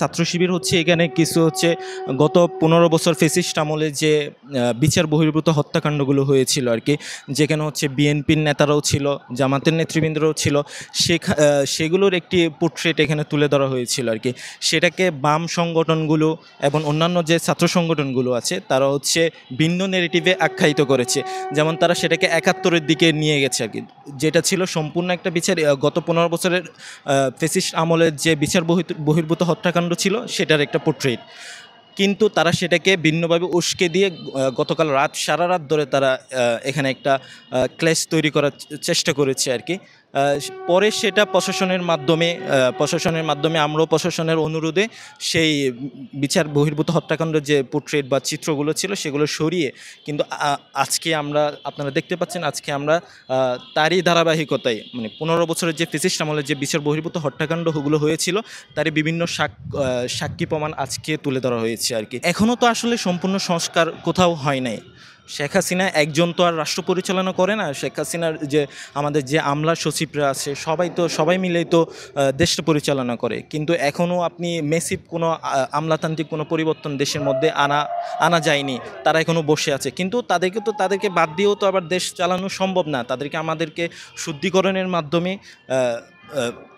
ছাত্র শিবির হচ্ছে এখানে কিছু হচ্ছে গত ১৫ বছর ফ্যাসিস্ট আমলে যে বিচার বহির্ভূত হত্যাকাণ্ডগুলো হয়েছিল আর কি, যেখানে হচ্ছে বিএনপির নেতারাও ছিল, জামাতের নেতৃবৃন্দরাও ছিল, সেগুলোর একটি পোর্ট্রেট এখানে তুলে ধরা হয়েছিল আর কি। সেটাকে বাম সংগঠনগুলো এবং অন্যান্য যে ছাত্র সংগঠনগুলো আছে তারা হচ্ছে ভিন্ন নেগেটিভে আখ্যায়িত করেছে। যেমন তারা সেটাকে ৭১-এর দিকে নিয়ে গেছে আর কি, যেটা ছিল সম্পূর্ণ একটা বিচার গত ১৫ বছরের ফ্যাসিস্ট আমলের যে বিচার বহির্ভূত হত্যাকাণ্ড ছিল সেটার একটা পোর্ট্রেট। কিন্তু তারা সেটাকে ভিন্নভাবে উস্কে দিয়ে গতকাল সারা রাত ধরে তারা এখানে একটা ক্লেশ তৈরি করার চেষ্টা করেছে আর কি। পরে সেটা প্রশাসনের মাধ্যমে আমরাও প্রশাসনের অনুরোধে সেই বিচার বহির্ভূত হত্যাকাণ্ডের যে পোর্ট্রেট বা চিত্রগুলো ছিল সেগুলো সরিয়ে কিন্তু আজকে আপনারা দেখতে পাচ্ছেন, আজকে আমরা তারই ধারাবাহিকতায় মানে ১৫ বছরের যে ফ্যাসিস্ট আমলের যে বিচার বহির্ভূত হত্যাকাণ্ডগুলো হয়েছিল তারই বিভিন্ন সাক্ষী প্রমাণ আজকে তুলে ধরা হয়েছে আর কি। এখনও তো আসলে সম্পূর্ণ সংস্কার কোথাও হয় নাই। শেখ হাসিনা একজন তো আর রাষ্ট্র পরিচালনা করে না। শেখ হাসিনার যে আমাদের যে আমলা সচিবরা আছে সবাই মিলেই তো দেশটা পরিচালনা করে, কিন্তু এখনও আপনি মেসিভ কোনো আমলাতান্ত্রিক কোনো পরিবর্তন দেশের মধ্যে আনা যায়নি। তারা এখনও বসে আছে, কিন্তু তাদেরকে বাদ দিয়েও তো আবার দেশ চালানো সম্ভব না। আমাদেরকে শুদ্ধিকরণের মাধ্যমে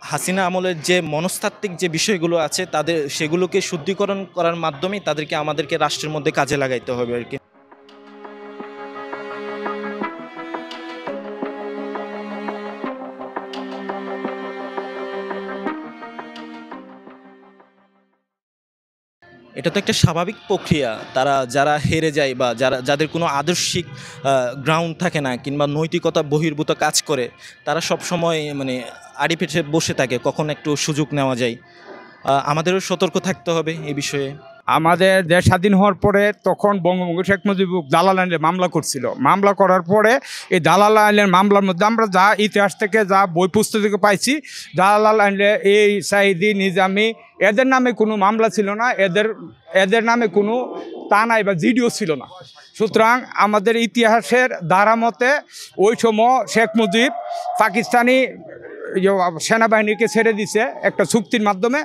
হাসিনা আমলের যে মনস্তাত্ত্বিক যে বিষয়গুলো আছে সেগুলোকে শুদ্ধিকরণ করার মাধ্যমেই আমাদেরকে রাষ্ট্রের মধ্যে কাজে লাগাইতে হবে আর কি। এটা তো একটা স্বাভাবিক প্রক্রিয়া। যারা হেরে যায় বা যাদের কোনো আদর্শিক গ্রাউন্ড থাকে না কিংবা নৈতিকতা বহির্ভূত কাজ করে, তারা সব সময় মানে আড়ি পেছে বসে থাকে কখন একটু সুযোগ নেওয়া যায়। আমাদেরও সতর্ক থাকতে হবে এই বিষয়ে। আমাদের দেশ স্বাধীন হওয়ার পরে তখন বঙ্গবন্ধু শেখ মুজিবুর দালাল আইনের মামলা করছিল। মামলা করার পরে এই দালাল আইনের মামলার মধ্যে আমরা যা ইতিহাস থেকে যা বই পুস্তক থেকে পাইছি, দালাল আইনে এই সাইদি নিজামি এদের নামে কোনো মামলা ছিল না, এদের নামে কোনো থানায় বা জিডিও ছিল না। সুতরাং আমাদের ইতিহাসের ধারা মতে ওই সময় শেখ মুজিব পাকিস্তানি সেনাবাহিনীকে ছেড়ে দিছে একটা চুক্তির মাধ্যমে,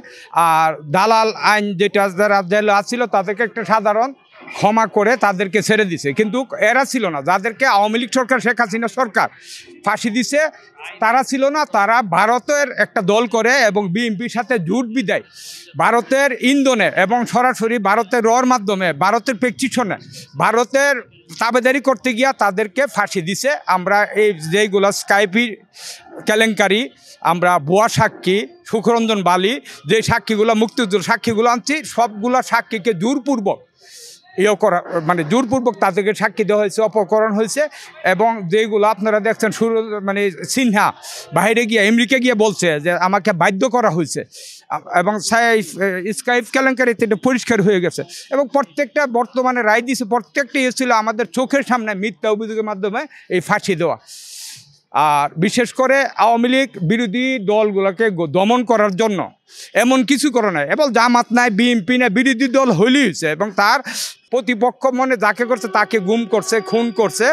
আর দালাল আইন যেটা যারা জেলে আছিল তাদেরকে একটা সাধারণ ক্ষমা করে তাদেরকে ছেড়ে দিছে। কিন্তু এরা ছিল না, যাদেরকে আওয়ামী লীগ সরকার শেখ হাসিনা সরকার ফাঁসি দিছে তারা ছিল না। তারা ভারতের একটা দল করে এবং বিএনপির সাথে জোট বিদায় ভারতের ইন্ধনে এবং সরাসরি ভারতের রর মাধ্যমে ভারতের প্রেসক্রিপশনে ভারতের তাবেদারি করতে গিয়া তাদেরকে ফাঁসি দিছে। আমরা এই যেইগুলো স্কাইপি কেলেঙ্কারি, আমরা ভুয়া সাক্ষী, সুখরঞ্জন বালি যে সাক্ষীগুলো মুক্তিযুদ্ধের সাক্ষীগুলো আনছি, সবগুলো সাক্ষীকে জোরপূর্বক মানে জোরপূর্বক তাদেরকে সাক্ষী দেওয়া হয়েছে, অপকরণ হয়েছে। এবং যেগুলো আপনারা দেখছেন মানে সিনহা বাইরে গিয়ে আমেরিকা গিয়ে বলছে যে আমাকে বাধ্য করা হয়েছে, এবং স্কাইপ কেলেঙ্কারিতে এটা পরিষ্কার হয়ে গেছে। এবং প্রত্যেকটা বর্তমানে রায় দিয়েছে, প্রত্যেকটা ছিল আমাদের চোখের সামনে মিথ্যা অভিযোগের মাধ্যমে এই ফাঁসি দেওয়া। আর বিশেষ করে আওয়ামী লীগ বিরোধী দলগুলোকে দমন করার জন্য এমন কিছু করে নাই। এবং জামাত নাই, বিএনপি নাই, বিরোধী দল হইলেই হয়েছে। এবং তার প্রতিপক্ষ মনে যাকে করছে তাকে গুম করছে, খুন করছে,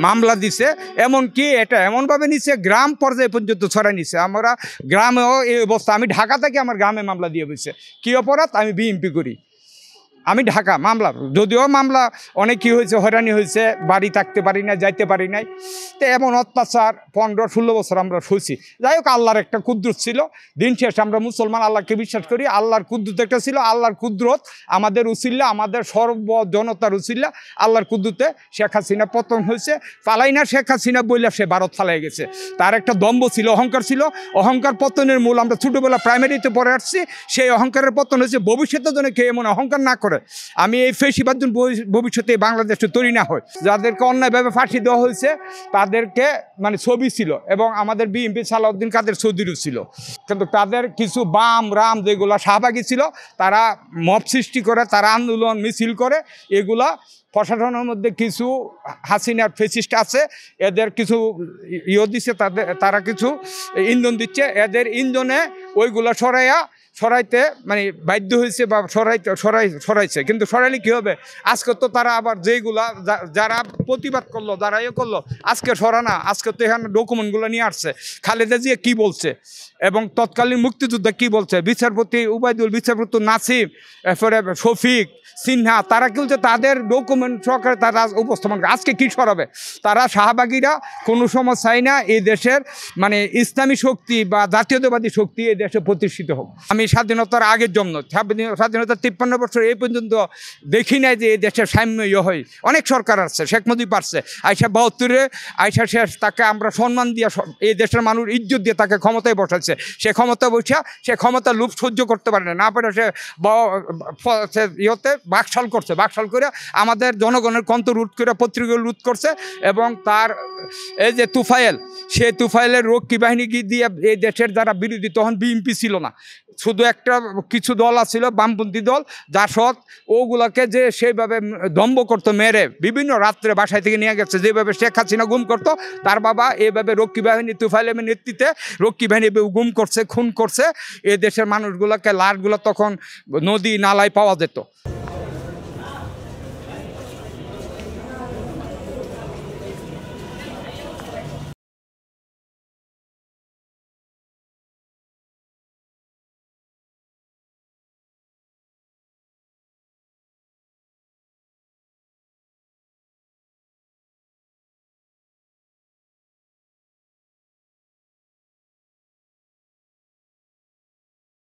মামলা দিছে। এমনকি এটা এমনভাবে নিছে গ্রাম পর্যায়ে পর্যন্ত ছড়াই নিছে। আমরা গ্রামেও এই অবস্থা। আমি ঢাকা থেকে আমার গ্রামে মামলা দিয়ে বসে, কী অপরাধ? আমি বিএনপি করি, আমি ঢাকা মামলা, যদিও মামলা অনেক কী হয়েছে, হয়রানি হয়েছে, বাড়ি থাকতে পারি না, যাইতে পারি নাই। তো এমন অত্যাচার 15-16 বছর আমরা শুনছি। যাই হোক, আল্লাহর একটা কুদরত ছিল। দিন শেষে আমরা মুসলমান, আল্লাহকে বিশ্বাস করি। আল্লাহর কুদরত একটা ছিল। আল্লাহর কুদরত আমাদের উসিল্লা, আমাদের সর্বজনতার উসিল্লা, আল্লাহর কুদরতে শেখ হাসিনা পতন হয়েছে। পালাই না শেখ হাসিনা বইলা সে ভারত ফালাই গেছে। তার একটা দম্ভ ছিল, অহংকার ছিল। অহংকার পতনের মূল আমরা ছোটোবেলা প্রাইমারিতে পড়ে আসছি। সেই অহংকারের পতন হয়েছে। ভবিষ্যতে যেন কেউ এমন অহংকার না করে। আমি এই ফেসিবাদ ভবিষ্যতে বাংলাদেশে তৈরি না হয়। যাদেরকে অন্যায়ভাবে ফাঁসি দেওয়া হয়েছে তাদেরকে মানে ছবি ছিল, এবং আমাদের বিএনপি সালাউদ্দিন কাদের চৌধুরীও ছিল। কিন্তু তাদের কিছু বাম রাম যেগুলো শাহবাগী ছিল, তারা মব সৃষ্টি করে, তারা আন্দোলন মিছিল করে। এগুলা প্রশাসনের মধ্যে কিছু হাসিনার ফেসিস্ট আছে, এদের কিছু দিচ্ছে, তারা কিছু ইন্ধন দিচ্ছে। এদের ইন্ধনে ওইগুলো সরাইয়া সরাইতে মানে বাধ্য হয়েছে বা সরাইছে, কিন্তু সরাইলে কী হবে? আজকে তো তারা আবার যেইগুলা যারা প্রতিবাদ করলো, যারা করলো, আজকে সরানা, আজকে তো এখানে ডকুমেন্টগুলো নিয়ে আসছে খালেদা জিয়া কী বলছে এবং তৎকালীন মুক্তিযোদ্ধা কী বলছে, বিচারপতি উবাইদুল, বিচারপতি নাসিম, এরপরে শফিক, সিনহা, তারা কিন্তু তাদের ডকুমেন্ট সহকারে তারা উপস্থাপন করে। আজকে কী সরাবে? তারা শাহবাগীরা কোনো সময় চায় না এই দেশের মানে ইসলামী শক্তি বা জাতীয়তাবাদী শক্তি এই দেশে প্রতিষ্ঠিত হোক। আমি স্বাধীনতার আগের জন্য স্বাধীনতার 53 বছর এই পর্যন্ত দেখি নাই যে এই দেশের সাম্য হয়। অনেক সরকার আসছে, শেখ মুজিব পারছে, আইসা 72-এ আইসা শেষ, তাকে আমরা সম্মান দিয়ে এই দেশের মানুষ ইজ্জত দিয়ে তাকে ক্ষমতায় বসাচ্ছে। সে ক্ষমতা বসা সে ক্ষমতা লুপ সহ্য করতে পারে না পারে, সে ইয়েতে বাকশাল করছে, বাকশাল করে আমাদের জনগণের কণ্ঠ রুট করে পত্রিকা লুট করছে। এবং তার এই যে তুফাইল, সে তুফাইলের রক্ষী বাহিনী দিয়ে এই দেশের যারা বিরোধী, তখন বিএনপি ছিল না, শুধু একটা কিছু দল আছিল বামপন্থী দল, জাসদ, ওগুলাকে যে সেইভাবে দম্ভ করতো, মেরে বিভিন্ন রাত্রে বাসায় থেকে নিয়ে গেছে, যেভাবে শেখ হাসিনা গুম করতো, তার বাবা এইভাবে রক্ষী বাহিনী তুফাইলের নেতৃত্বে রক্ষী বাহিনী গুম করছে, খুন করছে। এই দেশের মানুষগুলোকে, লাশগুলো তখন নদী নালায় পাওয়া যেত।